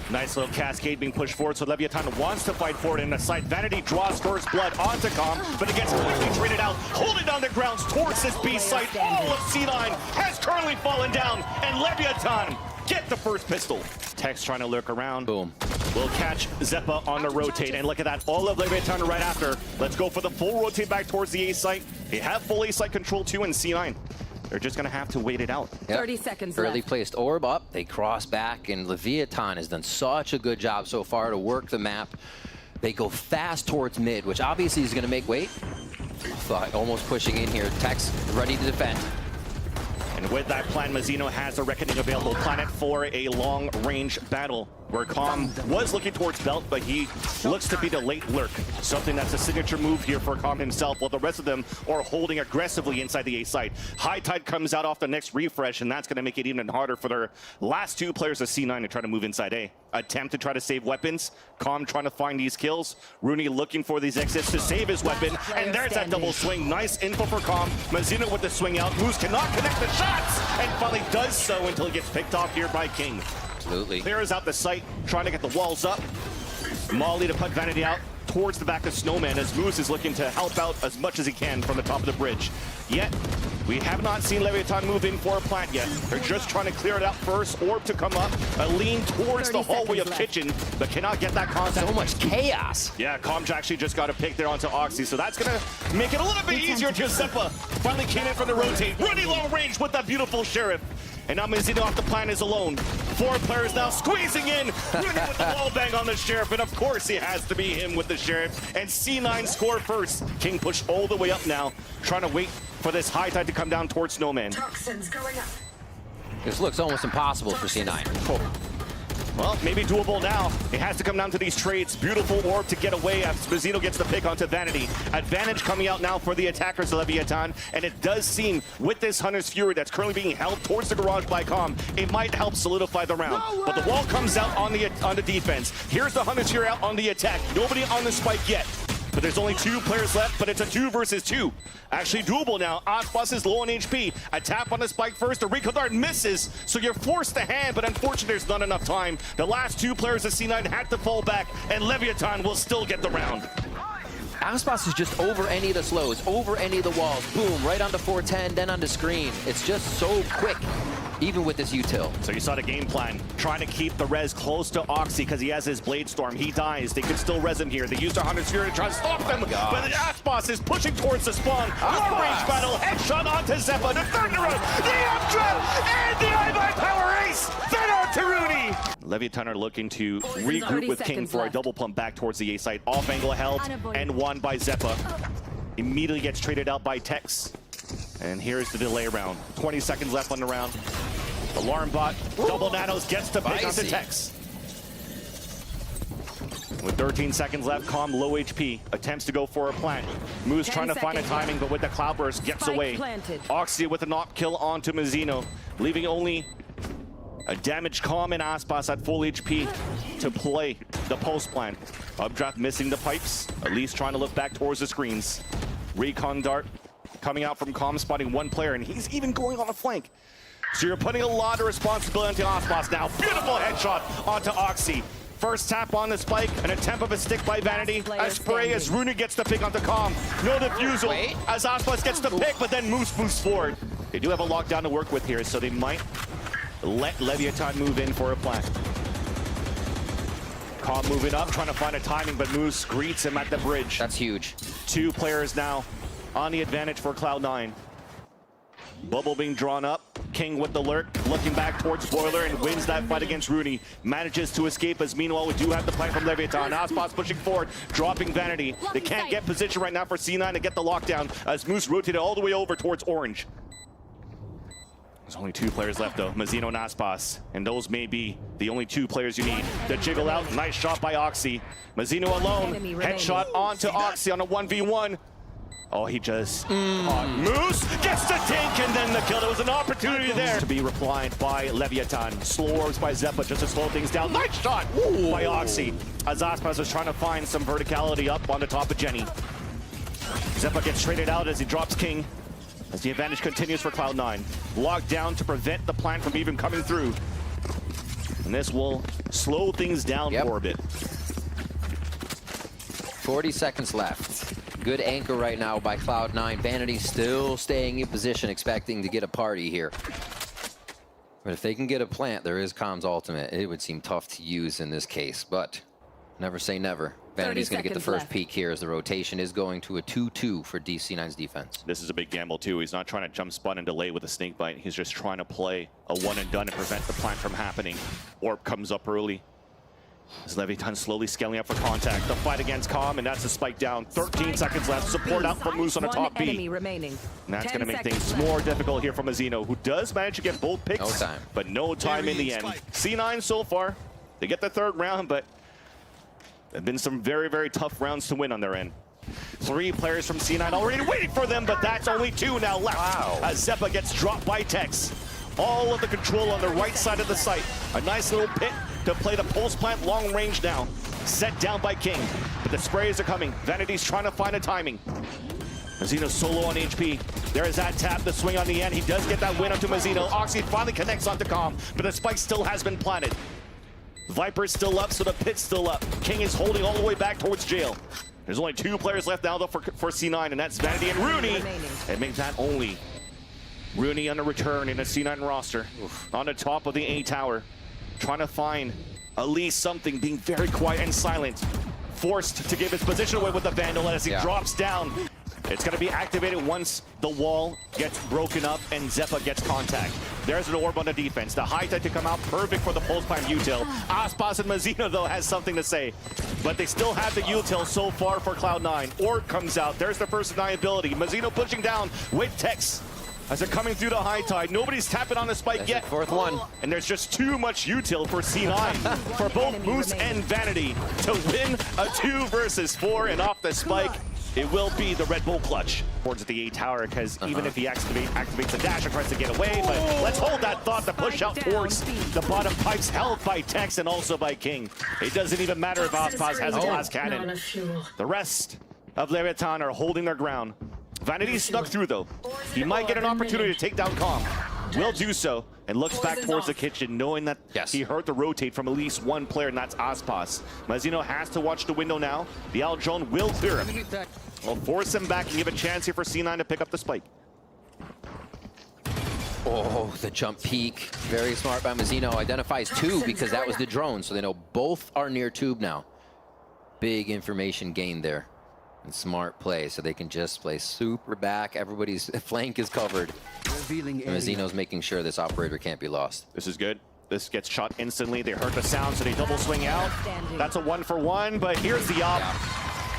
Nice little cascade being pushed forward, so Leviatán wants to fight forward in the side. Vanity draws first blood onto Com, but it gets quickly traded out, holding on the grounds towards this B site. All of C9 has currently fallen down, and Leviatán get the first pistol. Tex trying to lurk around. Boom. Will catch Zeppa on the rotate, and look at that, all of Leviatán right after. Let's go for the full rotate back towards the A site. They have full A site control too in C9. They're just gonna have to wait it out. Yep. 30 seconds Early left. placed orb up, they cross back, and Leviatán has done such a good job so far to work the map. They go fast towards mid, which obviously is gonna make weight. Almost pushing in here. Tex ready to defend. And with that plan, Mazzino has a Reckoning available. Planet for a long-range battle, where Com was looking towards Belt, but he looks to be the late lurk. Something that's a signature move here for Com himself, while the rest of them are holding aggressively inside the A site. High Tide comes out off the next refresh, and that's going to make it even harder for their last two players of C9 to try to move inside A. Attempt to try to save weapons. Com trying to find these kills. Rooney looking for these exits to save his weapon, and there's that double swing. Nice info for Com. Mazzino with the swing out. Moose cannot connect the shots, and finally does so until he gets picked off here by King. Absolutely. Clears out the site, trying to get the walls up. Molly to put Vanity out towards the back of Snowman, as Moose is looking to help out as much as he can from the top of the bridge. Yet, we have not seen Leviatán move in for a plant yet. They're just trying to clear it out first. Orb to come up, a lean towards the hallway of Kitchen, but cannot get that contact. So much chaos. Yeah, Comj actually just got a pick there onto Oxy, so that's gonna make it a little bit easier. Giuseppe finally came in from the rotate, running long range with that beautiful Sheriff. And now Mazzino off the plan is alone. Four players now squeezing in, Rooney with the wall bang on the Sheriff, and of course he has to be him with the Sheriff. And C9 score first. King pushed all the way up now, trying to wait for this High Tide to come down towards Snowman. Toxins going up. This looks almost impossible for C9. Oh. Well, maybe doable now. It has to come down to these trades. Beautiful orb to get away as Mazzino gets the pick onto Vanity. Advantage coming out now for the attackers of Leviatán, and it does seem with this Hunter's Fury that's currently being held towards the garage by Com, it might help solidify the round. But the wall comes out on the defense. Here's the Hunter's Fury out on the attack. Nobody on the spike yet. But there's only two players left, but it's a 2 versus 2. Actually doable now. Aspas is low on HP. A tap on the spike first. The recoil dart misses, so you're forced to hand, but unfortunately there's not enough time. The last two players of C9 had to fall back, and Leviatán will still get the round. Aspas is just over any of the slows, over any of the walls. Boom, right onto 410, then onto screen. It's just so quick, even with this util. So you saw the game plan, trying to keep the res close to Oxy because he has his Blade Storm. He dies. They could still res him here. They used their Hunter's Fury to try to stop them, but the Aspas is pushing towards the spawn. Long range battle, headshot onto Zeppa, the third in a row, the up trap, and the I-by power ace, then on to Rooney. Leviatán are looking to regroup with King for a double pump back towards the A site. Off angle held and won by Zeppa. Immediately gets traded out by Tex. And here's the delay round. 20 seconds left on the round. Alarm bot, double nanos, gets to pick onto Tex. With 13 seconds left, Com low HP, attempts to go for a plant. Moose trying to find a timing, but with the cloudburst, gets away. Oxy with a knock kill onto Mazzino, leaving only a damaged Com and Aspas at full HP to play the post plan. Updraft missing the pipes, at least trying to look back towards the screens. Recon dart coming out from Com, spotting one player, and he's even going on the flank. So you're putting a lot of responsibility onto Aspas now. Beautiful headshot onto Oxy. First tap on the spike, an attempt of a stick by Vanity. A spray as Rooney gets the pick onto Com. No defusal as Aspas gets the pick, but then Moose moves forward. They do have a lockdown to work with here, so they might let Leviatán move in for a plant. Com moving up, trying to find a timing, but Moose greets him at the bridge. That's huge. Two players now on the advantage for Cloud9. Bubble being drawn up. King with the lurk, looking back towards Boiler and wins that fight against Rooney. Manages to escape as meanwhile we do have the play from Leviatán. Aspas pushing forward, dropping Vanity. They can't get position right now for C9 to get the lockdown as Moose rotated all the way over towards Orange. There's only two players left though, Mazzino and Aspas. And those may be the only two players you need. The jiggle out, nice shot by Oxy. Mazzino alone, headshot onto Oxy on a 1v1. Oh, he just caught Moose, gets the tank and then the kill. There was an opportunity there to be replied by Leviatán. Slow orbs by Zeppa just to slow things down. Nice shot by Oxy as Aspas was trying to find some verticality up on the top of Jenny. Zeppa gets traded out as he drops King. As the advantage continues for Cloud9. Locked down to prevent the plant from even coming through. And this will slow things down for a bit. 40 seconds left. Good anchor right now by Cloud9. Vanity still staying in position, expecting to get a party here. But if they can get a plant, there is Com's ultimate. It would seem tough to use in this case, but never say never. Vanity's going to get the first peek here as the rotation is going to a 2-2 for DC9's defense. This is a big gamble too. He's not trying to jump spot and delay with a snake bite. He's just trying to play a one and done and prevent the plant from happening. Orb comes up early. As Leviatán slowly scaling up for contact. The fight against Com, and that's a spike down. 13 seconds left. Support out from Moose on the top B. And that's going to make things more difficult here for Mazino, who does manage to get both picks. No time. But no time in the end. C9 so far, they get the third round, but there have been some very, very tough rounds to win on their end. 3 players from C9 already waiting for them, but that's only 2 now left. Wow. As Zeppa gets dropped by Tex. All of the control on the right side of the site. A nice little pit to play the pulse plant long range now. Set down by King, but the sprays are coming. Vanity's trying to find a timing. Mazino solo on HP. There is that tap, the swing on the end. He does get that win onto Mazino. Oxy finally connects onto Com, but the spike still has been planted. Viper's still up, so the pit's still up. King is holding all the way back towards jail. There's only 2 players left now though for C9, and that's Vanity and Rooney. It makes that only Rooney on the return in a C9 roster. On the top of the A tower, trying to find at least something, being very quiet and silent. Forced to give his position away with the Vandal as he drops down. It's going to be activated once the wall gets broken up and Zeppa gets contact. There's an orb on the defense. The high tide to come out, perfect for the pulse plant util. Aspas and Mazino, though, has something to say. But they still have the util so far for Cloud9. Orb comes out. There's the first deniability. Mazino pushing down with Tex. As they're coming through the high tide, nobody's tapping on the spike yet. Fourth one. And there's just too much util for C9, for both Moose and Vanity to win a 2 versus 4, and off the spike, it will be the Red Bull clutch. Towards the A tower, because even if he activates the dash and tries to get away, but let's hold that thought to push out towards the bottom pipes, held by Tex and also by King. It doesn't even matter if Aspas has a glass cannon. The rest of Leviatán are holding their ground. Vanity snuck through though. He might get an opportunity to take down Com. Will do so, and looks back towards the kitchen, knowing that he heard the rotate from at least 1 player, and that's Aspas. Mazino has to watch the window now. The Al drone will clear him. Will force him back and give a chance here for C9 to pick up the spike. Oh, the jump peak. Very smart by Mazino. Identifies 2 because that was the drone, so they know both are near tube now. Big information gained there. And smart play, so they can just play super back. Everybody's flank is covered. And Mazino's making sure this operator can't be lost. This is good. This gets shot instantly. They heard the sound, so they double swing out. That's a 1-for-1, but here's the op.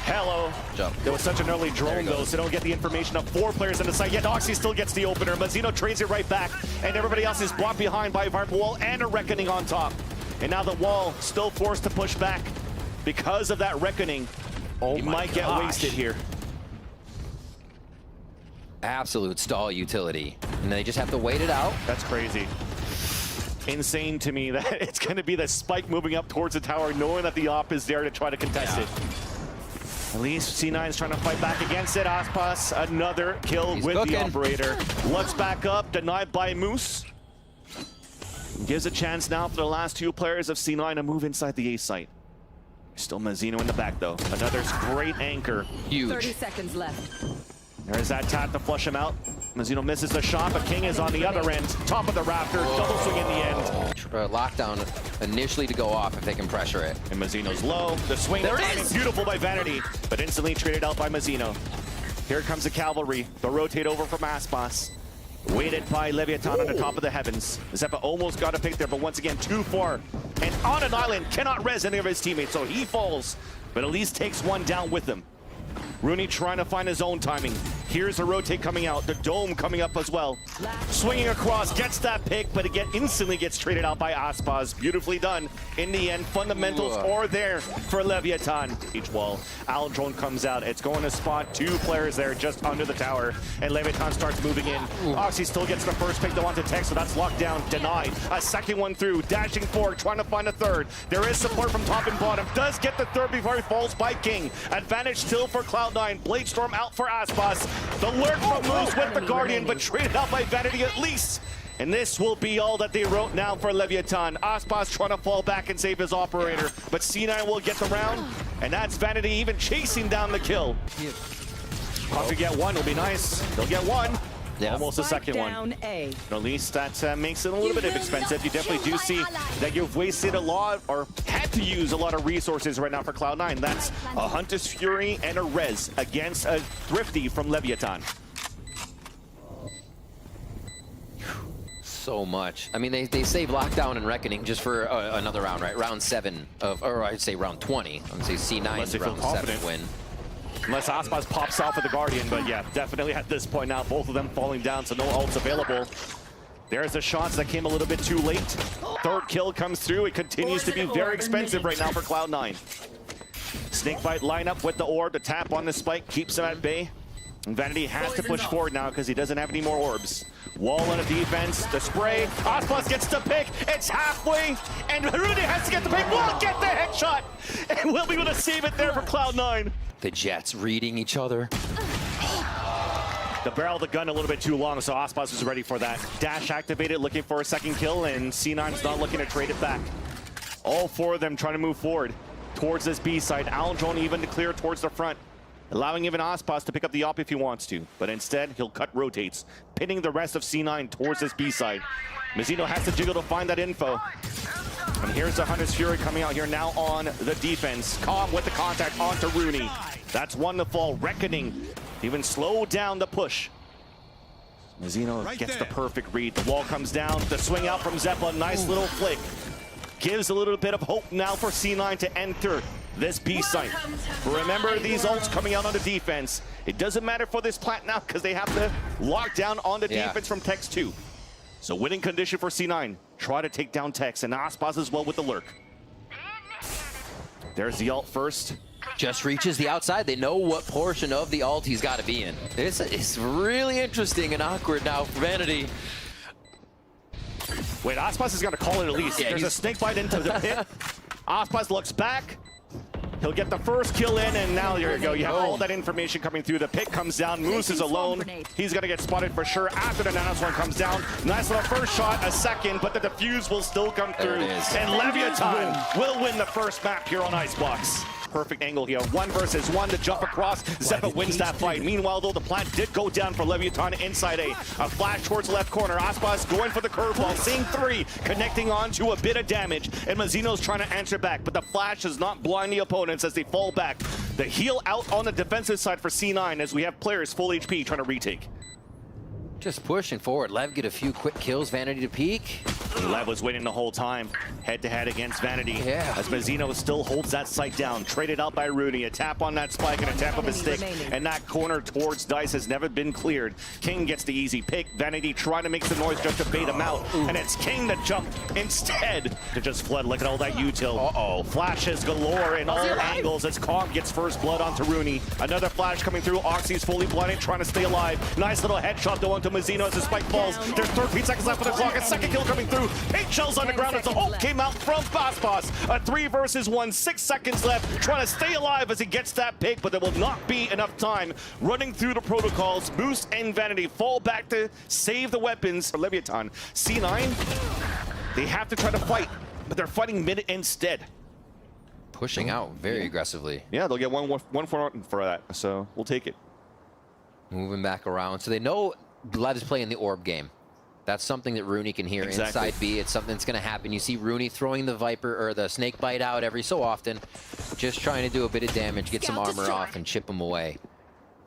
Hello. Jump. There was such an early drone, though, so they don't get the information of 4 players in the site. Yet Oxy still gets the opener. Mazino trades it right back, and everybody else is brought behind by Viper Wall and a Reckoning on top. And now the wall still forced to push back because of that Reckoning. He might get wasted here. Absolute stall utility. And they just have to wait it out. That's crazy. Insane to me that it's going to be the spike moving up towards the tower, knowing that the op is there to try to contest it. At least C9 is trying to fight back against it. Aspas, another kill with the operator. Looks back up, denied by Moose. Gives a chance now for the last 2 players of C9 to move inside the A site. Still Mazino in the back, though. Another great anchor. Huge. 30 seconds left. There's that tap to flush him out. Mazino misses the shot, but King is on the other end. Top of the rafter, double swing in the end. Lockdown initially to go off if they can pressure it. And Mazino's low. The swing is beautiful by Vanity, but instantly traded out by Mazino. Here comes the cavalry. The rotate over from Aspas. Waited by Leviatán on the top of the heavens. Zeppa almost got a pick there, but once again, too far. And on an island, cannot res any of his teammates, so he falls, but at least takes 1 down with him. Rooney trying to find his own timing. Here's the rotate coming out, the dome coming up as well. Swinging across, gets that pick, but again, instantly gets traded out by Aspas. Beautifully done. In the end, fundamentals are there for Leviatán. Each wall, Al drone comes out. It's going to spot 2 players there just under the tower, and Leviatán starts moving in. Oxy still gets the first pick to want to Tex, so that's locked down, denied. A second one through, dashing forward, trying to find a third. There is support from top and bottom. Does get the third before he falls by King. Advantage still for Cloud9. Bladestorm out for Aspas. The lurk from Moose with the Guardian, but traded out by Vanity at least. And this will be all that they wrote now for Leviatán. Aspas trying to fall back and save his operator, but C9 will get the round, and that's Vanity even chasing down the kill. If you get one, it'll be nice. They'll get one. Yeah. Almost a second one. At least that makes it a little bit expensive. You definitely do see that you've wasted a lot, or had to use a lot of resources right now for Cloud9. That's a Hunter's Fury and a Res against a Thrifty from Leviatán. So much. I mean, they save Lockdown and Reckoning just for another round, right? Round 7 of, or I'd say round 20. I'd say C9 round 7 win. Unless Aspas pops off with the Guardian, but yeah, definitely at this point now, both of them falling down, so no ults available. There's the shots that came a little bit too late. Third kill comes through. It continues to be very expensive right now for Cloud9. Snakebite lineup with the orb. The tap on the spike keeps him at bay. And Vanity has to push forward now because he doesn't have any more orbs. Wall on a defense, the spray. Aspas gets the pick. It's halfway, and Rudy has to get the pick. Will get the headshot, and we'll be able to save it there for Cloud9. The Jets reading each other. The barrel of the gun a little bit too long, so Aspas is ready for that. Dash activated, looking for a second kill, and C9's not looking to trade it back. All four of them trying to move forward towards this B side. Aldrone even to clear towards the front, allowing even Aspas to pick up the op if he wants to. But instead, he'll cut rotates, pinning the rest of C9 towards this B side. Mizzino has to jiggle to find that info. And here's the Hunter's Fury coming out here now on the defense. Calm with the contact onto Rooney. That's one to fall. Reckoning even slowed down the push. Mizzino gets the perfect read. The wall comes down. The swing out from Zeppa. Nice little flick. Gives a little bit of hope now for C9 to enter this B site. Remember these ults coming out on the defense. It doesn't matter for this plant now because they have to lock down on the defense from Tex 2. So winning condition for C9. Try to take down Tex, and Aspas as well with the lurk. There's the ult first. Just reaches the outside. They know what portion of the ult he's got to be in. It's really interesting and awkward now for Vanity. Wait, Aspas is going to call it at least. Yeah, there's a snake bite into the pit. Aspas looks back. He'll get the first kill in, and now there you go. You have all that information coming through. The pick comes down. Moose is alone. He's going to get spotted for sure after the Nanos one comes down. Nice little first shot, a second, but the defuse will still come through. And Leviatán will win the first map here on Icebox. Perfect angle here. 1 versus 1 to jump across. Zeppa wins that fight. Meanwhile, though, the plant did go down for Leviatán inside A. A flash towards the left corner. Aspas going for the curveball. Seeing 3, connecting on to a bit of damage. And Mazzino's trying to answer back, but the flash does not blind the opponents as they fall back. The heal out on the defensive side for C9 as we have players full HP trying to retake. Just pushing forward. Lev get a few quick kills. Vanity to peek. Lev was winning the whole time, head-to-head against Vanity. Yeah. As Mazzino still holds that sight down. Traded out by Rooney. A tap on that spike and a tap of his stick. And that corner towards Dice has never been cleared. King gets the easy pick. Vanity trying to make some noise just to bait him out. And it's King that jumped instead to just flood. Look at all that util. Flashes galore in all angles as Kong gets first blood onto Rooney. Another flash coming through. Oxy's fully blinded, trying to stay alive. Nice little headshot though onto Mazzino as the spike falls. There's 13 seconds left on the clock. A second kill coming through. Pink shells on the ground as the ult came out from Aspas. A 3 versus 1, 6 seconds left. Trying to stay alive as he gets that pick, but there will not be enough time. Running through the protocols, Boost and Vanity fall back to save the weapons for Leviatán. C9, they have to try to fight, but they're fighting mid instead. Pushing out very aggressively. Yeah, they'll get one for that, so we'll take it. Moving back around. So they know Lev's playing the orb game. That's something that Rooney can hear inside B. It's something that's going to happen. You see Rooney throwing the Viper or the Snake Bite out every so often, just trying to do a bit of damage, get some armor off, and chip him away.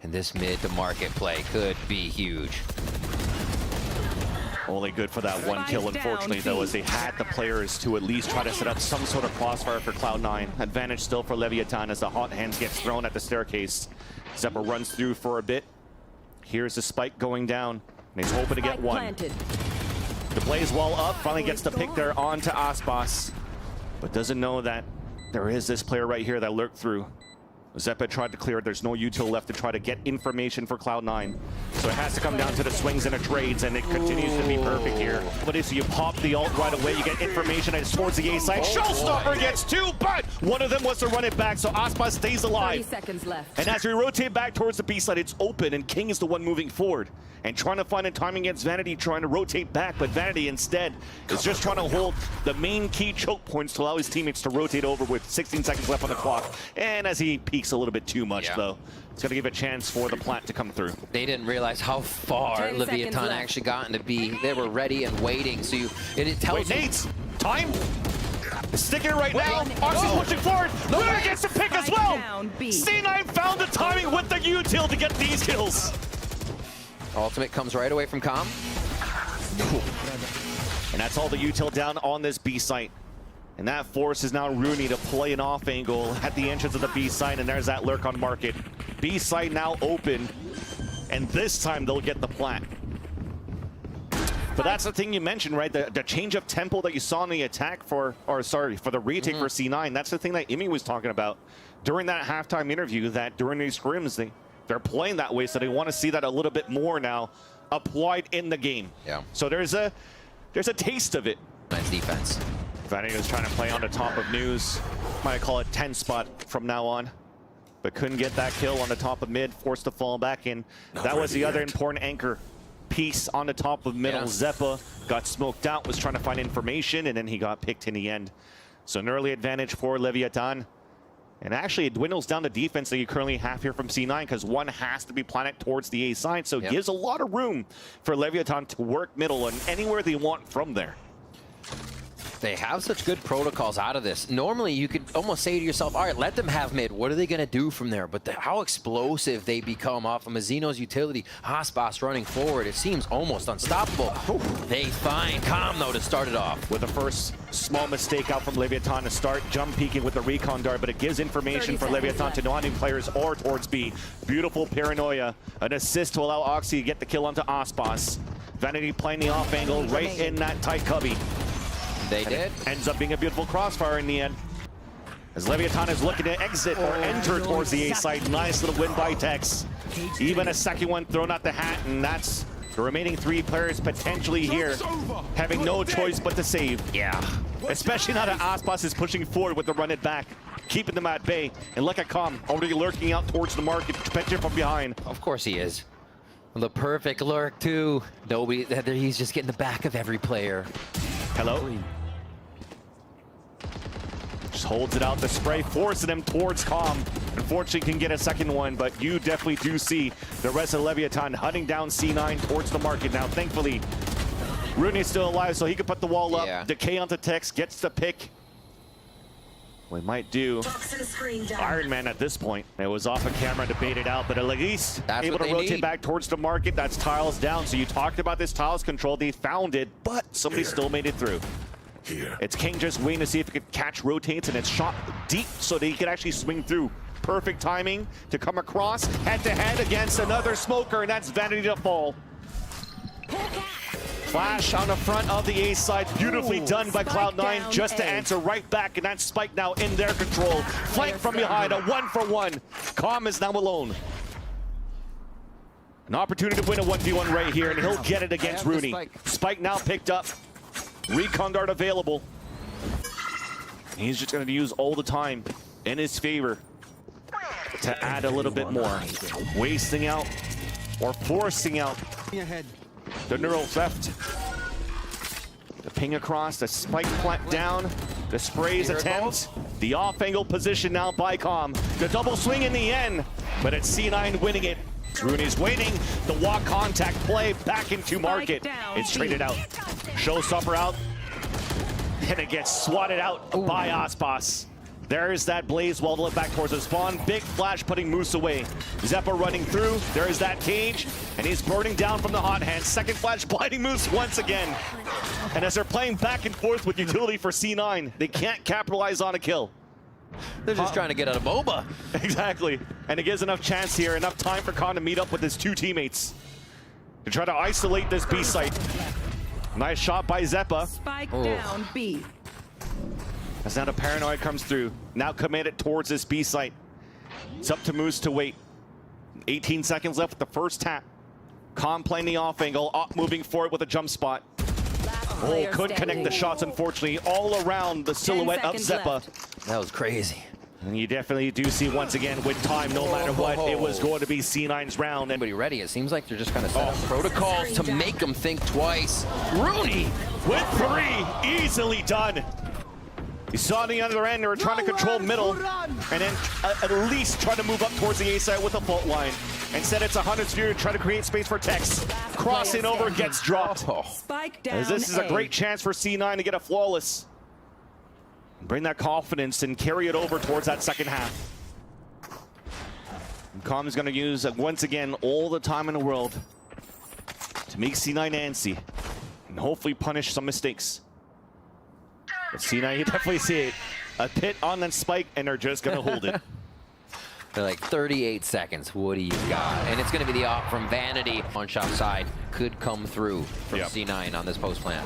And this mid to market play could be huge. Only good for that one kill, unfortunately, though, as they had the players to at least try to set up some sort of crossfire for Cloud9. Advantage still for Leviatán as the hot hands gets thrown at the staircase. Zeppa runs through for a bit. Here's the spike going down. And he's hoping to get one. The blaze wall up, finally gets the pick there onto Aspas. But doesn't know that there is this player right here that lurked through. Zeppa tried to clear it. There's no util left to try to get information for Cloud9. So it has to come down to the swings and the trades, and it continues to be perfect here. But so you pop the ult right away, you get information, and it's towards the A side. Showstopper gets two, but one of them was to run it back, so Aspas stays alive. 30 seconds left. And as we rotate back towards the B side, it's open, and King is the one moving forward. And trying to find a timing against Vanity, trying to rotate back, but Vanity instead is just trying to hold the main key choke points to allow his teammates to rotate over with 16 seconds left on the clock. And as he peaks a little bit too much, though, it's going to give a chance for the plant to come through. They didn't realize how far Leviatán actually got into B. They were ready and waiting, so it tells you. Nades, time? Sticking right now. Oxy's pushing forward. Lunar gets the pick as well. C9 found the timing with the util to get these kills. Ultimate comes right away from Com. And that's all the util down on this B site. And that forces now Rooney to play an off angle at the entrance of the B site, and there's that lurk on market. B site now open, and this time they'll get the plant. But that's the thing you mentioned, right? The change of tempo that you saw in the attack for the retake for C9. That's the thing that Imi was talking about during that halftime interview, that during these scrims, they're playing that way, so they want to see that a little bit more now applied in the game. Yeah. So there's a taste of it. Nice defense. Vanity was trying to play on the top of News. Might call it 10 spot from now on, but couldn't get that kill on the top of mid, forced to fall back in. That was the other important anchor piece on the top of middle. Zeppa got smoked out, was trying to find information, and then he got picked in the end. So an early advantage for Leviatán. And actually, it dwindles down the defense that you currently have here from C9, because one has to be planted towards the A side, so it gives a lot of room for Leviatán to work middle and anywhere they want from there. They have such good protocols out of this. Normally, you could almost say to yourself, all right, let them have mid. What are they going to do from there? But how explosive they become off of Mazzino's utility. Aspas running forward. It seems almost unstoppable. They find Com, though, to start it off. With the first small mistake out from Leviatán to start, jump peeking with the recon dart, but it gives information for Leviatán to non-aim players or towards B. Beautiful paranoia. An assist to allow Oxy to get the kill onto Aspas. Vanity playing the off angle right in that tight cubby. They did. Ends up being a beautiful crossfire in the end. As Leviatán is looking to exit or enter towards the A side. Nice little win by Tex. Even a second one thrown out the hat, and that's the remaining three players potentially here having no choice but to save. Yeah. Especially now that Aspas is pushing forward with the run it back, keeping them at bay. And look at Com, already lurking out towards the market, potentially from behind. Of course he is. The perfect lurk, too. Nobody, he's just getting the back of every player. Hello? Just holds it out, the spray, forcing him towards Com. Unfortunately, can get a second one, but you definitely do see the rest of Leviatán hunting down C9 towards the market. Now, thankfully, Rooney's still alive, so he can put the wall up. Decay onto Tex, gets the pick. We might do Iron Man at this point. It was off of camera to bait it out, but at least able to rotate back towards the market. That's tiles down. So you talked about this tiles control. They found it, but somebody still made it through. It's King just waiting to see if it could catch rotates, and it's shot deep so that he could actually swing through. Perfect timing to come across head-to-head against another smoker, and that's Vanity to fall. Flash on the front of the A side, beautifully done by Cloud9 just to answer right back, and that spike now in their control. Flank from behind, a 1-for-1. Com is now alone. An opportunity to win a 1v1 right here, and he'll get it against Rooney. Spike now picked up. Recon dart available. He's just going to use all the time in his favor to add a little bit more. Wasting out or forcing out the neural theft. The ping across, the spike plant down, the sprays attempt, the off-angle position now by Com. The double swing in the end, but it's C9 winning it. Rooney's waiting, the walk contact play back into market. It's traded out. Showstopper out, and it gets swatted out by Aspas. There's that Blaze wall to look back towards the spawn. Big flash putting Moose away. Zeppa running through. There is that cage, and he's burning down from the hot hand. Second flash blinding Moose once again. And as they're playing back and forth with utility for C9, they can't capitalize on a kill. They're just trying to get out of MOBA. Exactly. And it gives enough chance here, enough time for Khan to meet up with his two teammates to try to isolate this B site. Nice shot by Zeppa. Spike down B. As now the paranoia comes through. Now committed towards this B site. It's up to Moose to wait. 18 seconds left with the first tap. Com playing the off angle, Op moving forward with a jump spot. Oh, could connect the shots, unfortunately, all around the silhouette of Zeppa. That was crazy. And you definitely do see once again with time, no matter what, it was going to be C9's round. Anybody ready? It seems like they're just kind of set up protocols to make them think twice. Rooney with 3, easily done. You saw on the other end, they were trying to control middle, and then at least try to move up towards the A side with a fault line. Instead, it's 100 sphere to try to create space for Tex. Crossing over, gets dropped. Spike down. As this is a great chance for C9 to get a flawless. Bring that confidence and carry it over towards that second half. And Com is going to use, once again, all the time in the world to make C9 antsy and hopefully punish some mistakes. But C9, you definitely see it. A pit on that spike, and they're just going to hold it. They're like 38 seconds. What do you got? And it's going to be the op from Vanity on shop side. Could come through from C9 on this post plan.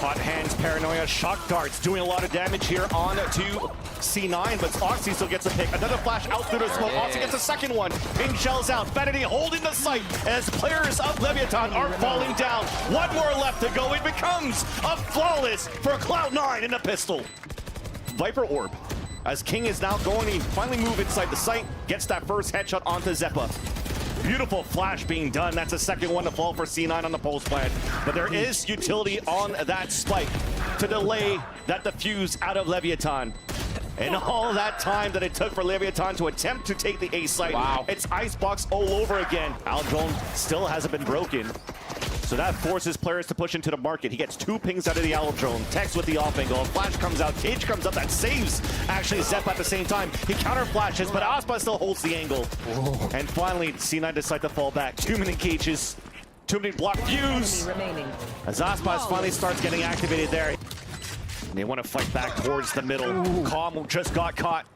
Hot hands, paranoia, shock darts doing a lot of damage here on to C9, but Oxy still gets a pick. Another flash out through the smoke. Oxy gets a second one. Ping shells out. Vanity holding the site as players of Leviatán are falling down. One more left to go. It becomes a flawless for Cloud9 in the pistol. Viper Orb. As King is now going to finally move inside the site, gets that first headshot onto Zeppa. Beautiful flash being done. That's a second one to fall for C9 on the post plan. But there is utility on that spike to delay that defuse out of Leviatán. And all that time that it took for Leviatán to attempt to take the A site, it's icebox all over again. Aldrone still hasn't been broken. So that forces players to push into the market. He gets 2 pings out of the Owl Drone. Tex with the off angle. Flash comes out. Cage comes up. That saves actually Zep at the same time. He counter flashes, but Aspa still holds the angle. Whoa. And finally, C9 decide to fall back. Too many cages. Too many block views. As Aspas finally starts getting activated there. They want to fight back towards the middle. Calm just got caught.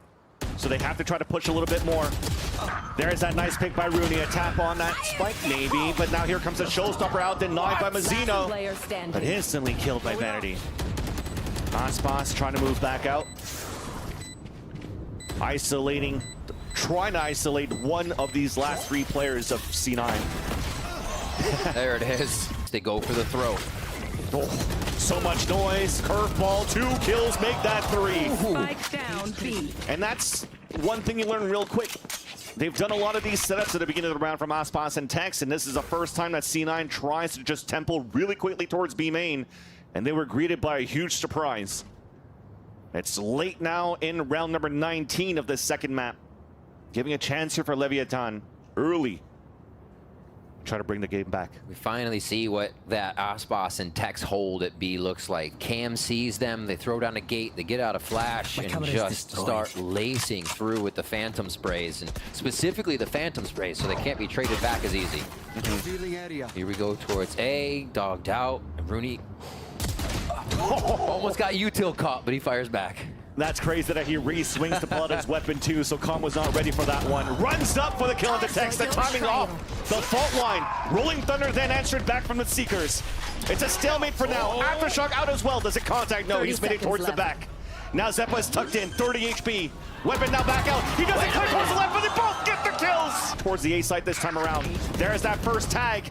So they have to try to push a little bit more. There's that nice pick by Rooney. A tap on that spike, maybe. But now here comes a showstopper out, denied by Mazzino. But instantly killed by Vanity. Aspas trying to move back out. Isolating, trying to isolate one of these last 3 players of C9. There it is. They go for the throw. Oh, so much noise. Curveball, 2 kills, make that 3. Spike down B. And that's one thing you learn real quick. They've done a lot of these setups at the beginning of the round from Aspas and Tex, and this is the first time that C9 tries to just tempo really quickly towards B main, and they were greeted by a huge surprise. It's late now in round number 19 of this second map. Giving a chance here for Leviatán early. Try to bring the game back. We finally see what that Aspas and Tex hold at B looks like. Cam sees them, they throw down a gate, they get out a flash, and just start lacing through with the Phantom sprays, and specifically the Phantom sprays, so they can't be traded back as easy. Here we go towards A, dogged out, and Rooney almost got util caught, but he fires back. That's crazy that he re-swings to pull out his weapon too, so Com was not ready for that one. Runs up for the kill on the Tex, the timing off. The fault line. Rolling Thunder then answered back from the Seekers. It's a stalemate for now. Aftershock out as well. Does it contact? No, he's made it towards the back. Now Zeppa is tucked in, 30 HP. Weapon now back out. He doesn't cut towards the left, but they both get the kills. Towards the A site this time around. There's that first tag.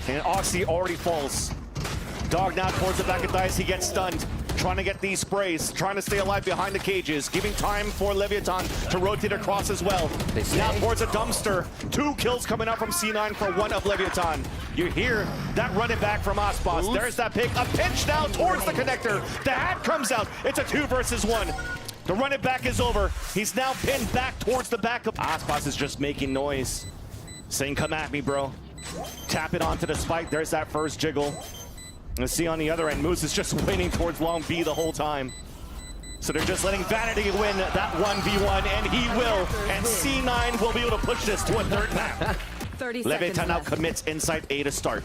And Oxy already falls. Dog now towards the back of Dice, he gets stunned. Trying to get these sprays, trying to stay alive behind the cages, giving time for Leviatán to rotate across as well. Now towards a dumpster. 2 kills coming out from C9 for 1 of Leviatán. You hear that running back from Aspas. There's that pick. A pinch now towards the connector. The hat comes out. It's a 2 versus 1. The running back is over. He's now pinned back towards the back of Aspas is just making noise. Saying, come at me, bro. Tap it onto the spike. There's that first jiggle. Let's see on the other end, Moose is just waiting towards long B the whole time. So they're just letting Vanity win that 1v1, and he will. And C9 will be able to push this to a 3rd map. Leviatán now commits inside A to start.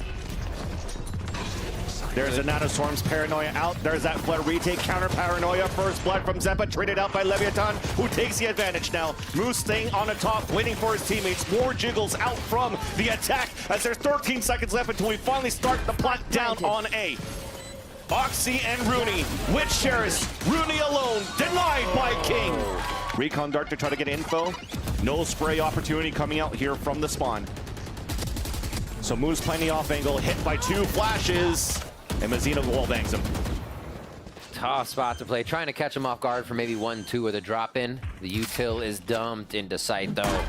There's a Nanoswarm's Paranoia out. There's that Flood retake, counter Paranoia. First blood from Zeppa, traded out by Leviatán, who takes the advantage now. Moose staying on the top, waiting for his teammates. More jiggles out from the attack as there's 13 seconds left until we finally start the plot down on A. Oxy and Rooney with Sheris. Rooney alone, denied by King. Recon Dart to try to get info. No spray opportunity coming out here from the spawn. So Moose playing the off angle, hit by 2 flashes, and Mazzino wall bangs him. Tough spot to play. Trying to catch him off guard for maybe 1-2 with a drop in. The util is dumped into sight though.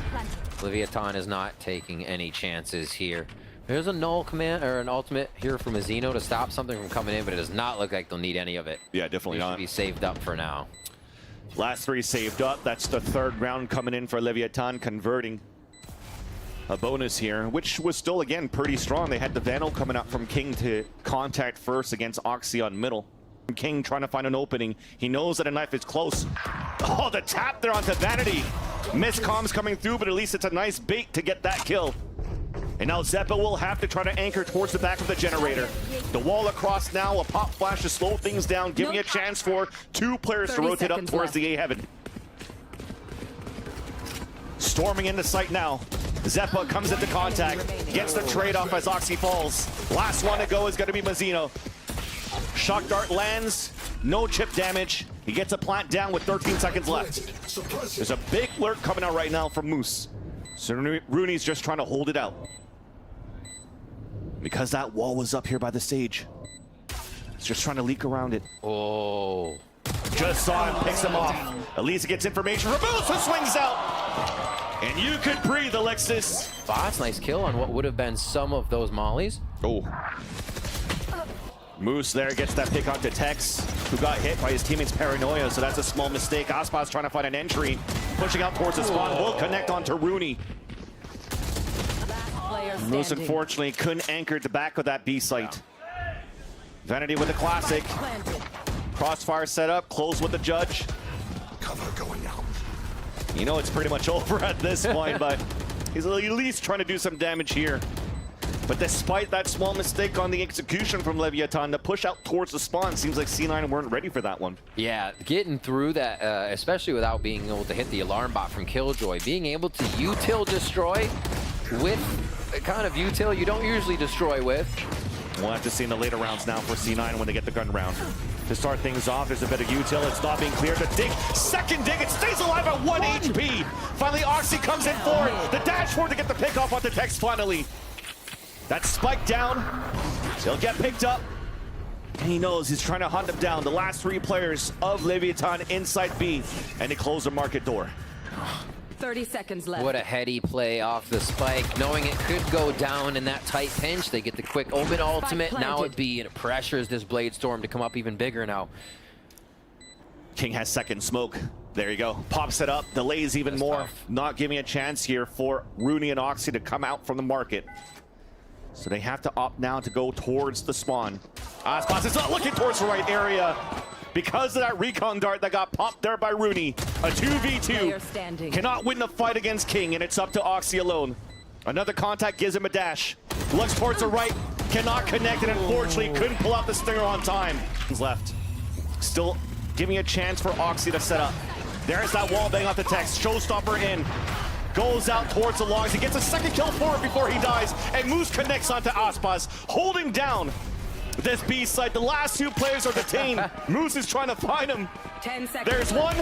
Leviatán is not taking any chances here. There's a null command or an ultimate here for Mazzino to stop something from coming in, but it does not look like they'll need any of it. Yeah, definitely They not. should be saved up for now. Last 3 saved up. That's the 3rd round coming in for Leviatán, converting a bonus here, which was still, again, pretty strong. They had the Vandal coming out from King to contact first against Oxy on middle. King trying to find an opening. He knows that a knife is close. Oh, the tap there onto Vanity. Missed comms coming through, but at least it's a nice bait to get that kill. And now Zeppa will have to try to anchor towards the back of the generator. The wall across now, a pop flash to slow things down, giving a chance for 2 players to rotate up towards the A heaven. Storming into sight now. Zeppa comes into contact, gets the trade-off as Oxy falls. Last one to go is going to be Mazzino. Shock dart lands, no chip damage. He gets a plant down with 13 seconds left. There's a big lurk coming out right now from Moose. So Rooney's just trying to hold it out. Because that wall was up here by the stage. He's just trying to leak around it. Oh. Just saw him, picks him off. Elisa gets information from Moose, who swings out. And you could breathe, Alexis. Bots, nice kill on what would have been some of those mollies. Oh. Moose there gets that pick onto Tex, who got hit by his teammate's paranoia, so that's a small mistake. Aspas trying to find an entry, pushing out towards the spawn, will connect onto Rooney. Moose unfortunately couldn't anchor the back of that B site. Vanity with the classic. Crossfire set up, close with the judge. Cover going out. You know it's pretty much over at this point, but he's at least trying to do some damage here. But despite that small mistake on the execution from Leviatán, the push out towards the spawn seems like C9 weren't ready for that one. Yeah, getting through that, especially without being able to hit the alarm bot from Killjoy, being able to util destroy with the kind of util you don't usually destroy with. We'll have to see in the later rounds now for C9 when they get the gun round. To start things off, there's a bit of util. It's not being cleared. The dig, second dig, it stays alive at 1 HP. Finally, Oxy comes in forward. The dash forward to get the pick off onto Tex finally. That spike down, he'll get picked up. And he knows he's trying to hunt him down. The last 3 players of Leviatán inside B, and they close the market door. 30 seconds left. What a heady play off the spike, knowing it could go down in that tight pinch. They get the quick open ultimate. Now it be, and it pressures this Blade Storm to come up even bigger now. King has second smoke. There you go. Pops it up, delays even more. Tough. Not giving a chance here for Rooney and Oxy to come out from the market. So they have to opt now to go towards the spawn. Aspas is not looking towards the right area because of that recon dart that got popped there by Rooney. A 2v2. Cannot win the fight against King, and it's up to Oxy alone. Another contact gives him a dash. Looks towards the right, cannot connect, and unfortunately couldn't pull out the stinger on time. He's left. Still giving a chance for Oxy to set up. There's that wall bang off the Tex. Showstopper in. Goes out towards the logs. He gets a second kill for it before he dies. And Moose connects onto Aspas, holding down this B side. The last 2 players are detained. Moose is trying to find him. 10 seconds. There's one.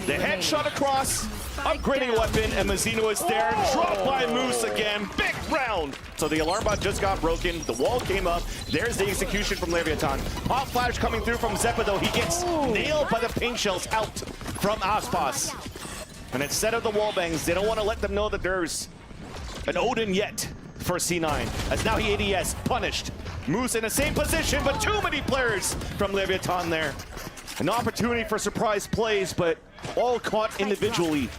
The headshot across. Upgrading a weapon, and Mazzino is there. Dropped by Moose again. Big round. So the alarm bot just got broken. The wall came up. There's the execution from Leviatán. Pop flash coming through from Zeppa, though. He gets nailed by the paint shells out from Aspas. And instead of the wall bangs, they don't want to let them know that there's an Odin yet for C9. As now he ADS, punished. Moose in the same position, but too many players from Leviatán there. An opportunity for surprise plays, but all caught individually.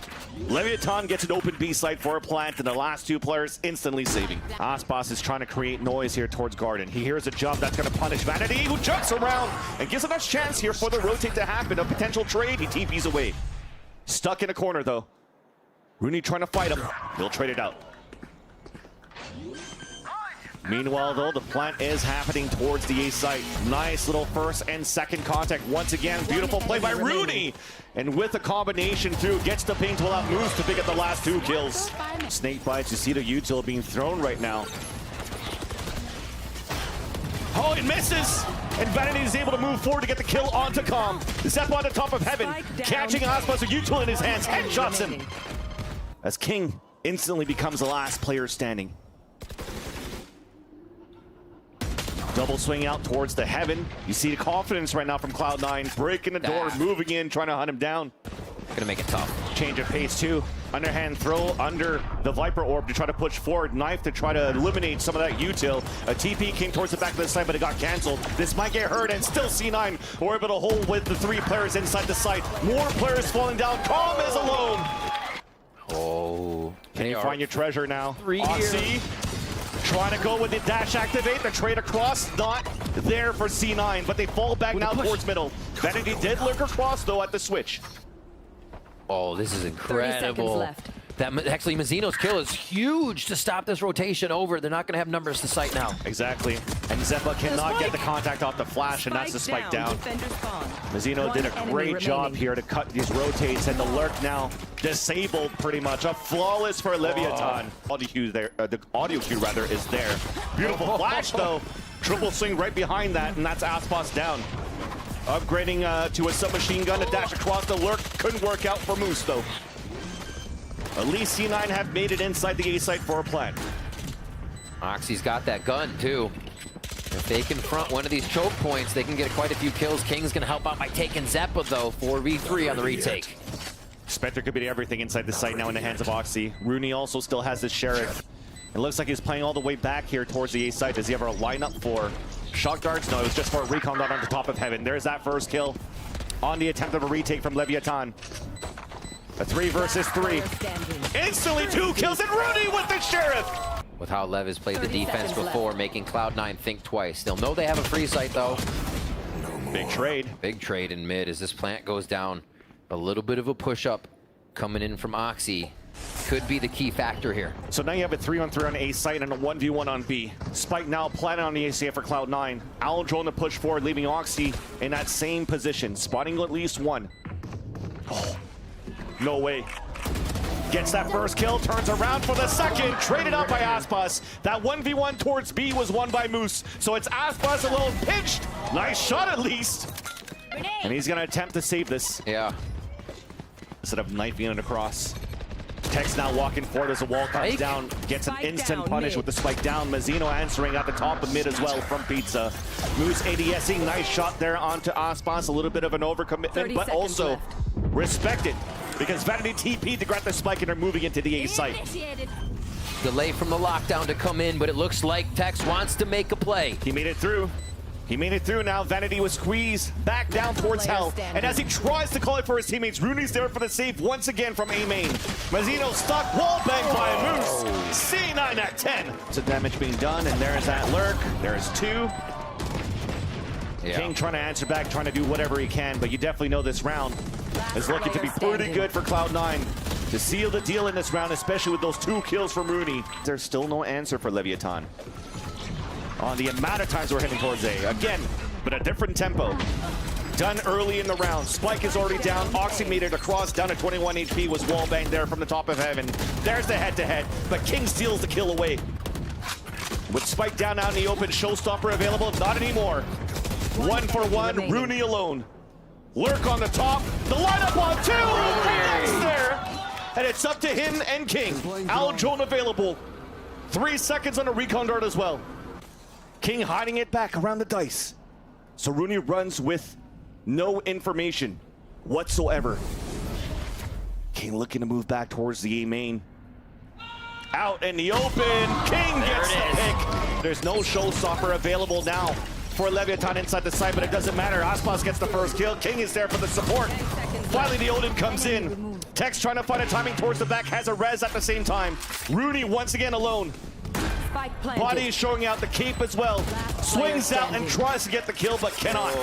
Leviatán gets an open B site for a plant, and the last 2 players instantly saving. Aspas is trying to create noise here towards Garden. He hears a jump that's going to punish Vanity, who jumps around and gives a nice chance here for the rotate to happen. A potential trade, he TPs away. Stuck in a corner, though. Rooney trying to fight him. He'll trade it out. Meanwhile, though, the plant is happening towards the A site. Nice little first and second contact. Once again, beautiful play by Rooney. And with a combination through, gets the paint to allow Moose to pick up the last 2 kills. Snake bites. You see the util being thrown right now. Oh, it misses! And Vanity is able to move forward to get the kill onto Calm. Zep on the top of heaven, catching Aspas, a util in his hands, headshots him. as King instantly becomes the last player standing. Double swing out towards the heaven. You see the confidence right now from Cloud9, breaking the door, moving in, trying to hunt him down. Gonna make it tough. Change of pace too. Underhand throw under the Viper Orb to try to push forward. Knife to try to eliminate some of that util. A TP came towards the back of the site, but it got canceled. This might get hurt, and still C9 were able to hold with the 3 players inside the site. More players falling down. Calm is alone. Oh. Can you find your treasure now? 3 here. Oxy trying to go with the dash activate. The trade across, not there for C9, but they fall back now towards middle. Vanity did lurk across, though, at the switch. Oh, this is 30 incredible. seconds left. That actually, Mazzino's kill is huge to stop this rotation over. They're not going to have numbers to sight now. Exactly. And Zeppa cannot get the contact off the flash, and that's the spike down. Mazzino did a great job here to cut these rotates, and the lurk now disabled pretty much. A flawless for Leviatán. Audio cue there, the audio cue rather is there. Beautiful flash though. Triple swing right behind that, and that's Aspas down. Upgrading to a submachine gun to dash across the lurk. Couldn't work out for Moose though. At least C9 have made it inside the A site for a plan. Oxy's got that gun too. If they confront one of these choke points, they can get quite a few kills. King's gonna help out by taking Zeppa though, 4v3 on the retake. Spectre could be everything inside the site now in the hands of Oxy. Rooney also still has his Sheriff. It looks like he's playing all the way back here towards the A site. Does he have a lineup for shot guards? No, it was just for a recon dot on the top of heaven. There's that first kill on the attempt of a retake from Leviatán. A 3 versus 3. Instantly 2 kills, and Rooney with the Sheriff! With how Lev has played the defense before, making Cloud9 think twice. They'll know they have a free site though. Big trade. Big trade in mid as this plant goes down. A little bit of a push-up coming in from Oxy. Could be the key factor here. So now you have a 3-on-3 on A site and a 1v1 on B. Spike now planted on the ACF for Cloud9. Owl drone to push forward, leaving Oxy in that same position, spotting at least one. Oh, no way. Gets that first kill, turns around for the second, traded out by Aspas. That 1v1 towards B was won by Moose. So it's Aspas alone, pinched. Nice shot at least. And he's gonna attempt to save this. Yeah. Instead of knifing it across. Tex now walking forward as the wall comes down, gets an instant punish with the spike down. Mazzino answering at the top of mid as well from Pizza. Moose ADSing, nice shot there onto Aspas. A little bit of an overcommitment, but also respected because Vanity TP'd to grab the spike and are moving into the A site. Delay from the lockdown to come in, but it looks like Tex wants to make a play. He made it through. He made it through now. Vanity was squeezed back down towards hell. And as he tries to call it for his teammates, Rooney's there for the save once again from A main. Mazzino stuck, wall banged by a Moose. C9 at 10. So damage being done, and there's that lurk. There's 2. Yeah. King trying to answer back, trying to do whatever he can, but you definitely know this round is looking to be pretty good for Cloud9 to seal the deal in this round, especially with those 2 kills from Rooney. There's still no answer for Leviatán on the amount of times we're heading towards A. Again, but a different tempo. Done early in the round. Spike is already down. Oxy made it across, down to 21 HP, was wallbanged there from the top of heaven. There's the head-to-head, but King steals the kill away. With Spike down out in the open, showstopper available, not anymore. 1 for 1, Rooney alone. Lurk on the top, the lineup on 2, connects there. And it's up to him and King. Owl drone available. 3 seconds on a recon dart as well. King hiding it back around the dice. So Rooney runs with no information whatsoever. King looking to move back towards the A main. Out in the open, King gets the pick. There's no showstopper available now for Leviatán inside the site, but it doesn't matter. Aspas gets the first kill. King is there for the support. Finally, the Odin comes in. Tex trying to find a timing towards the back, has a res at the same time. Rooney once again alone. Body is showing out the cape as well. Swings out and tries to get the kill, but cannot.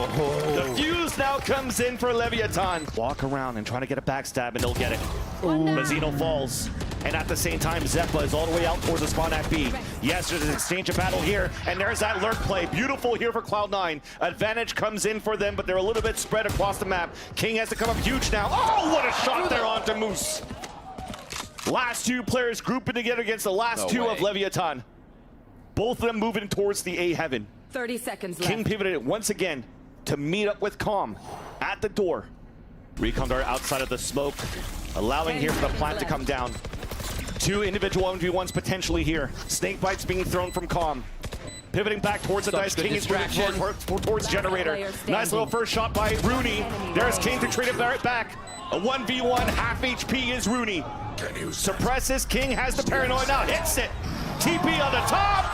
The fuse now comes in for Leviatán. Walk around and trying to get a backstab, and they'll get it. Mazzino falls. And at the same time, Zeppa is all the way out towards the spawn at B. Yes, there's an exchange of battle here, and there's that lurk play. Beautiful here for Cloud9. Advantage comes in for them, but they're a little bit spread across the map. King has to come up huge now. Oh, what a shot there onto Moose. Last 2 players grouping together against the last 2 of Leviatán. Both of them moving towards the A heaven. 30 seconds left. King pivoted it once again to meet up with Calm at the door. Recon dart outside of the smoke, allowing here for the plant to come down. Two individual 1v1s potentially here. Snake bites being thrown from Calm. Pivoting back towards the dice. King is moving towards Generator. Nice little first shot by Rooney. There's King to trade it back. A 1v1, half HP is Rooney. Suppresses, King has the paranoid now, hits it. TP on the top,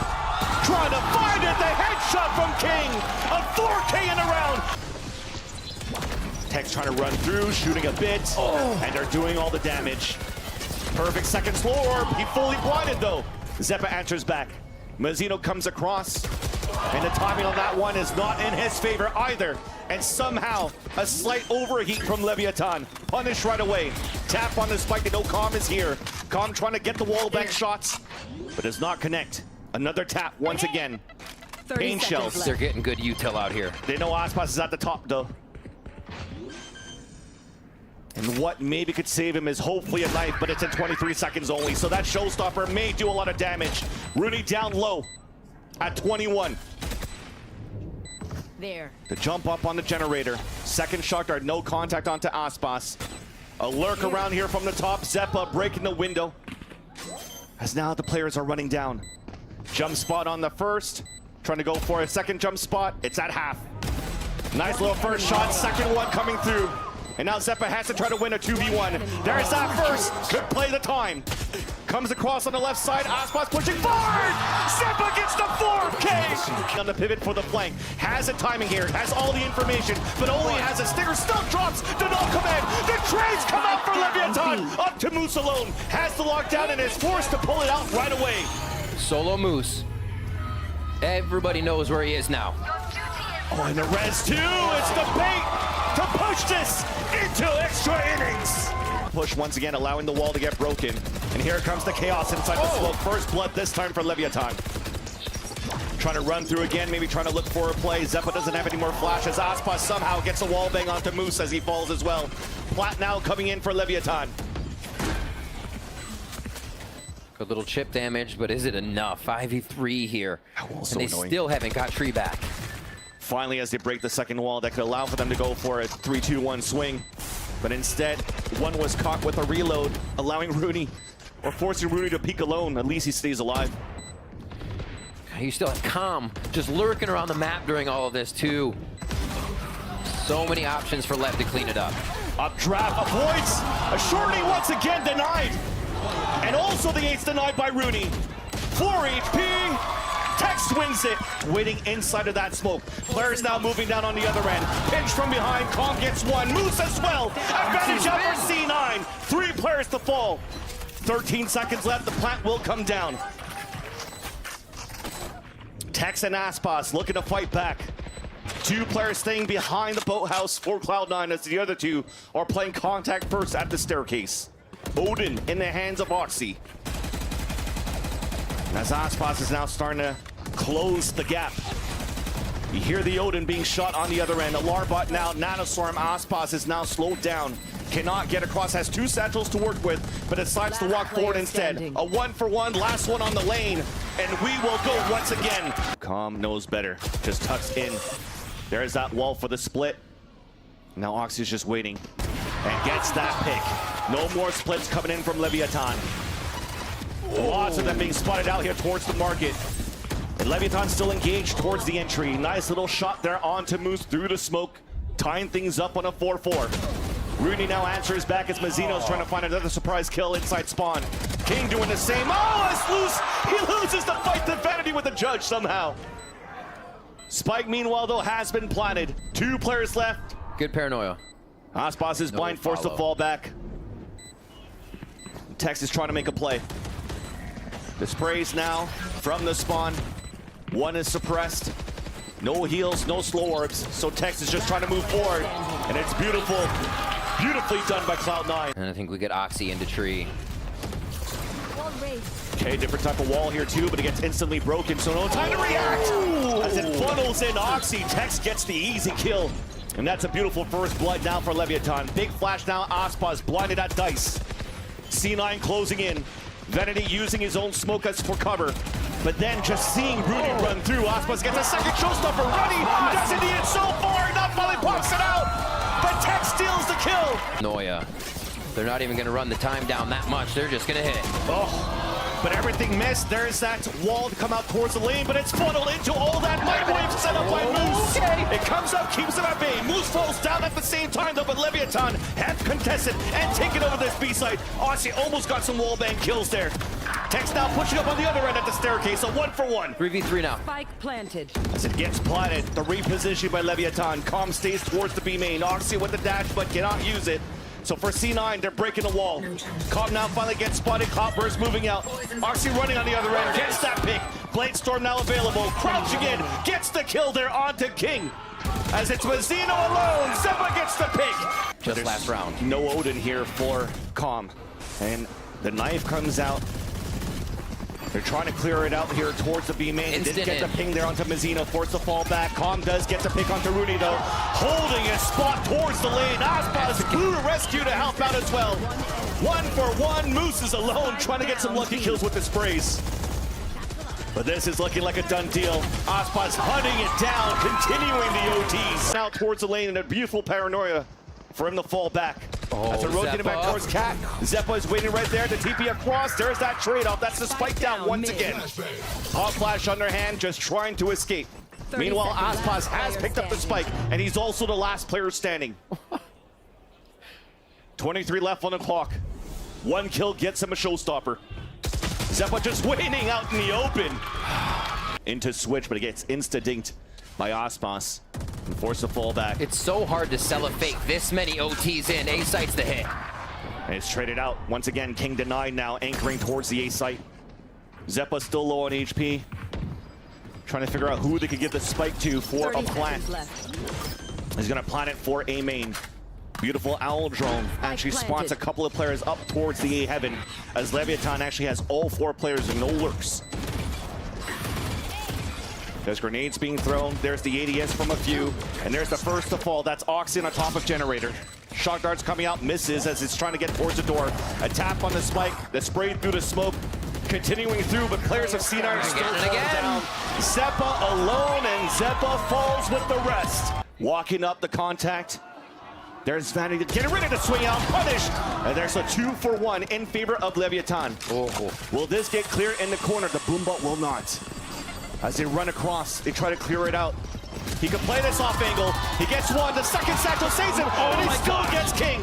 trying to find it, the headshot from King. A 4K in a round. Tex trying to run through, shooting a bit, and they're doing all the damage. Perfect second slow orb, he fully blinded though. Zeppa answers back. Mazzino comes across, and the timing on that one is not in his favor either. And somehow, a slight overheat from Leviatán. Punished right away. Tap on the spike, they know Calm is here. Calm trying to get the wall bank shots, but does not connect. Another tap once again. Pain shells. They're getting good util out here. They know Aspas is at the top though. And what maybe could save him is hopefully a knife, but it's in 23 seconds only. So that showstopper may do a lot of damage. Rooney down low at 21. There. To jump up on the Generator. Second shot guard, no contact onto Aspas. A lurk around here from the top. Zeppa breaking the window. As now the players are running down. Jump spot on the first. Trying to go for a second jump spot. It's at half. Nice little first shot. Second one coming through. And now Zeppa has to try to win a 2v1. There's that first. Good play the time. Comes across on the left side. Aspas pushing forward. Zeppa gets the 4K. On the pivot for the flank. Has the timing here. Has all the information. But only has a stinger. Still drops. The no command. The trades come out for Leviatán. Up to Moose alone. Has the lockdown and is forced to pull it out right away. Solo Moose. Everybody knows where he is now. Oh, and the res too. It's the bait to push this into extra innings. Push once again, allowing the wall to get broken. And here comes the chaos inside the smoke. First blood this time for Leviatán. Trying to run through again, maybe trying to look for a play. Zeppa doesn't have any more flashes. Aspas somehow gets a wall bang onto Moose as he falls as well. Plat now coming in for Leviatán. Good little chip damage, but is it enough? 5v3 here. And so they annoying. still haven't got Tree back. Finally, as they break the second wall, that could allow for them to go for a 3-2-1 swing. But instead, one was caught with a reload, allowing Rooney, or forcing Rooney to peek alone. At least he stays alive. You still have Calm just lurking around the map during all of this too. So many options for Lev to clean it up. Updraft avoids. A shorty once again denied. And also the eight's denied by Rooney. 4 HP. Tex wins it. Waiting inside of that smoke. Players now moving down on the other end. Pinch from behind. Calm gets one. Moose as well. Advantage up for C9. 3 players to fall. 13 seconds left. The plant will come down. Tex and Aspas looking to fight back. 2 players staying behind the boathouse for Cloud9 as the other 2 are playing contact first at the staircase. Odin in the hands of Oxy. As Aspas is now starting to close the gap. You hear the Odin being shot on the other end. A Larbot now, Nanostorm. Aspas is now slowed down. Cannot get across, has 2 satchels to work with, but decides to walk forward instead. A 1-for-1, last one on the lane, and we will go once again. Calm knows better, just tucks in. There's that wall for the split. Now Oxy's just waiting and gets that pick. No more splits coming in from Leviatán. Lots of them being spotted out here towards the market. And Leviatán still engaged towards the entry. Nice little shot there onto Moose through the smoke, tying things up on a 4-4. Rooney now answers back as Mazzino's trying to find another surprise kill inside spawn. King doing the same. Oh, it's loose. He loses the fight to Vanity with the judge somehow. Spike, meanwhile, though, has been planted. 2 players left. Good paranoia. Aspas is blind, forced to fall back. Tex is trying to make a play. The sprays now from the spawn. 1 is suppressed. No heals, no slow orbs. So Tex is just trying to move forward. And it's beautiful. Beautifully done by Cloud9. And I think we get Oxy into tree. Okay, different type of wall here too, but it gets instantly broken, so no time to react. As it funnels in Oxy, Tex gets the easy kill. And that's a beautiful first blood now for Leviatán. Big flash now, Aspas blinded at dice. C9 closing in. Vanity using his own smoke as for cover. But then just seeing Rooney run through, Aspas gets a second showstopper. Running, doesn't need it so far, not finally pops it out. But Tex steals the kill. Noia. They're not even going to run the time down that much. They're just going to hit it. Oh, but everything missed. There's that wall to come out towards the lane, but it's funneled into all that microwave set up by Moose. Okay. It comes up, keeps him at bay. Moose falls down at the same time, though, but Leviatán have contested and taken over this B site. Aussie almost got some wallbang kills there. Tex now pushing up on the other end at the staircase, a 1-for-1. 3v3 now. Spike planted. As it gets planted, the reposition by Leviatán. Calm stays towards the B main. Oxy with the dash, but cannot use it. So for C9, they're breaking the wall. Calm now finally gets spotted. Cloudburst moving out. Oxy running on the other end. Gets that pick. Bladestorm now available. Crouching in. Gets the kill there onto King. As it's Mazzino alone. Zeppa gets the pick. Just last round. No Odin here for Calm. And the knife comes out. They're trying to clear it out here towards the B main. Didn't get the ping there onto Mazzino. Forced the fall back. Calm does get the pick onto Rooney though. Holding his spot towards the lane. Aspas flew to rescue to help out as well. 1-for-1. Moose is alone trying to get some lucky kills with the sprays. But this is looking like a done deal. Aspas hunting it down, continuing the OTs. Now towards the lane in a beautiful paranoia for him to fall back. As they're rotating back towards Cat. Zeppa is waiting right there to TP across. There's that trade-off. That's the spike down once again. Hot flash underhand, just trying to escape. Meanwhile, Aspas has picked up the spike, and he's also the last player standing. 23 left on the clock. One kill gets him a showstopper. Zeppa just waiting out in the open. Into switch, but it gets insta-dinked by Aspas. And force a fall back. It's so hard to sell a fake this many OTs in. A site's the hit. And it's traded out. Once again, King denied now, anchoring towards the A site. Zeppa still low on HP. Trying to figure out who they could get the spike to for a plant. He's going to plant it for A main. Beautiful owl drone actually spots a couple of players up towards the A heaven, as Leviatán actually has all 4 players and no lurks. There's grenades being thrown. There's the ADS from a few. And there's the first to fall. That's Oxy on top of Generator. Shot darts coming out, misses as it's trying to get towards the door. A tap on the spike, the spray through the smoke. Continuing through, but players of C9 are still falling down. Zeppa alone, and Zeppa falls with the rest. Walking up the contact. There's Vanity getting ready to swing out, punish. And there's a 2-for-1 in favor of Leviatán. Will this get clear in the corner? The Boombot will not. As they run across, they try to clear it out. He can play this off angle. He gets one. The second satchel saves him, and he still gets King.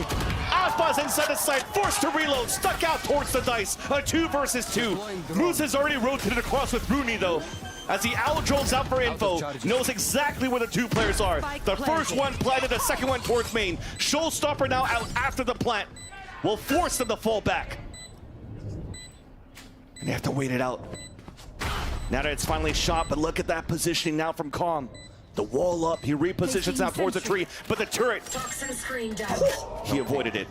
Aspas inside the site, forced to reload, stuck out towards the dice. A 2 versus 2. Moose has already rotated across with Rooney, though. As the owl drones out for info, knows exactly where the 2 players are. The first one planted, the second one towards main. Showstopper now out after the plant. Will force them to fall back. And they have to wait it out. Now that it's finally shot, but look at that positioning now from Calm. The wall up, he repositions now towards the tree, but the turret, he avoided it.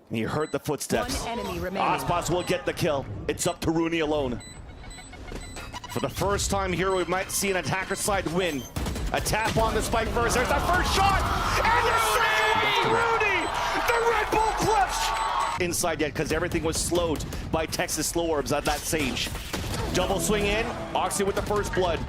And he heard the footsteps. Aspas will get the kill. It's up to Rooney alone. For the first time here, we might see an attacker side win. A tap on the spike first. There's that first shot, and the second Rooney! The Red Bull clutch! Inside yet, because everything was slowed by Texas slow orbs at that Sage. Double swing in, Oxy with the first blood.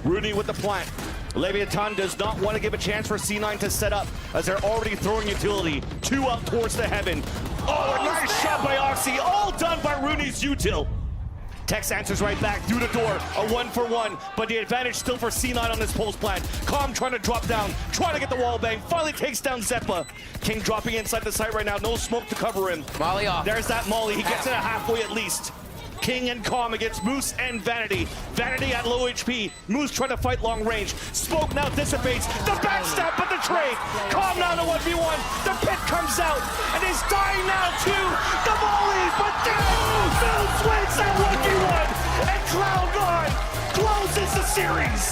Rooney with the plant. Leviatán does not want to give a chance for C9 to set up, as they're already throwing utility. 2 up towards the heaven. Oh, a nice shot by Oxy, all done by Rooney's util. Tex answers right back through the door, a 1-for-1, but the advantage still for C9 on this post plant. Calm trying to drop down, trying to get the wall bang, finally takes down Zeppa. King dropping inside the site right now, no smoke to cover him. Molly off. There's that Molly, he gets it at halfway at least. King and Calm against Moose and Vanity. Vanity at low HP. Moose trying to fight long range. Smoke now dissipates. The backstab, but the trade. Calm now to 1v1. The pit comes out, and he's dying now too. The volley, but then Moose wins that lucky one, and Cloud9 closes the series.